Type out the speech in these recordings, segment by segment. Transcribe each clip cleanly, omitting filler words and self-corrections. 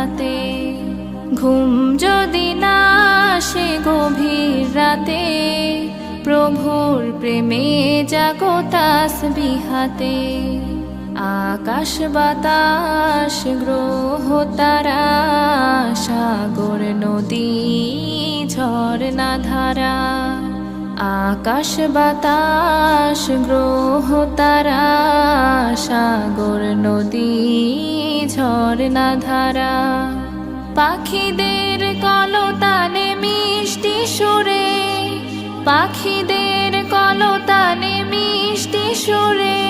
বিহাতে। ঘুম যদি না আসে গভীর রাতে, প্রভুর প্রেমে জাগো তাসবিহাতে। আকাশ বাতাস গ্রহ তারা, সাগর নদী ঝরনা ধারা। আকাশ বাতাস গ্রহ তারা, সাগর নদী ঝরনা ধারা। পাখিদের কলতানে মিষ্টি সুরে, পাখিদের কলতানে মিষ্টি সুরে,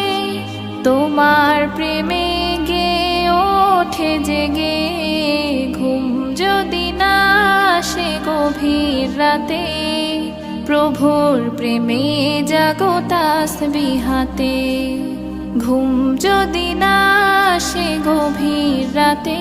তোমার প্রেমে গে ওঠে জেগে। ঘুম যদি না আসে গভীর রাতে, প্রভুর প্রেমে জাগো তাসবিহাতে। ঘুম যদি না আসে গভীর রাতে,